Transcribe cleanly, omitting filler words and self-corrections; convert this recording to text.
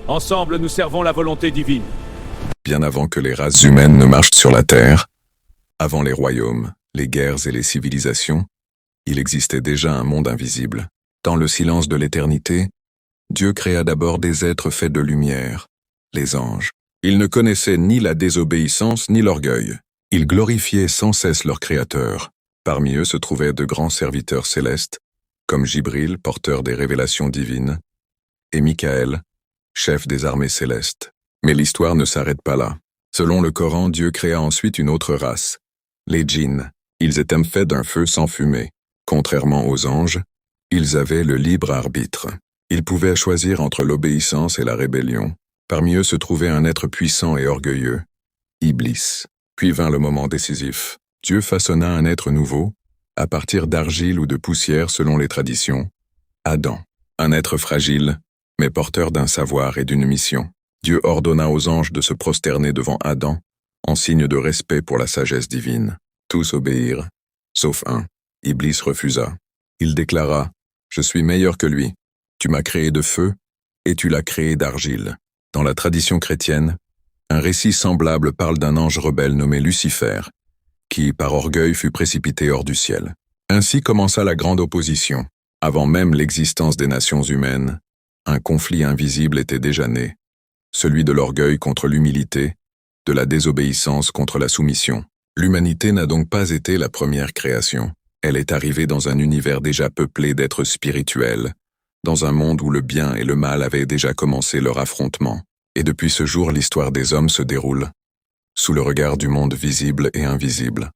Ensemble, nous servons la volonté divine. Bien avant que les races humaines ne marchent sur la Terre, avant les royaumes, les guerres et les civilisations, il existait déjà un monde invisible. Dans le silence de l'éternité, Dieu créa d'abord des êtres faits de lumière, les anges. Ils ne connaissaient ni la désobéissance ni l'orgueil. Ils glorifiaient sans cesse leur Créateur. Parmi eux se trouvaient de grands serviteurs célestes, comme Jibril, porteur des révélations divines, et Michaël, chef des armées célestes. Mais l'histoire ne s'arrête pas là. Selon le Coran, Dieu créa ensuite une autre race, les djinns. Ils étaient faits d'un feu sans fumée. Contrairement aux anges, ils avaient le libre arbitre. Ils pouvaient choisir entre l'obéissance et la rébellion. Parmi eux se trouvait un être puissant et orgueilleux, Iblis. Puis vint le moment décisif. Dieu façonna un être nouveau, à partir d'argile ou de poussière selon les traditions, Adam. Un être fragile, mais porteur d'un savoir et d'une mission. Dieu ordonna aux anges de se prosterner devant Adam, en signe de respect pour la sagesse divine. Tous obéirent, sauf un. Iblis refusa. Il déclara, « Je suis meilleur que lui. Tu m'as créé de feu, et tu l'as créé d'argile. » Dans la tradition chrétienne, un récit semblable parle d'un ange rebelle nommé Lucifer, qui, par orgueil, fut précipité hors du ciel. Ainsi commença la grande opposition. Avant même l'existence des nations humaines, un conflit invisible était déjà né, celui de l'orgueil contre l'humilité, de la désobéissance contre la soumission. L'humanité n'a donc pas été la première création. Elle est arrivée dans un univers déjà peuplé d'êtres spirituels, dans un monde où le bien et le mal avaient déjà commencé leur affrontement. Et depuis ce jour, l'histoire des hommes se déroule, sous le regard du monde visible et invisible.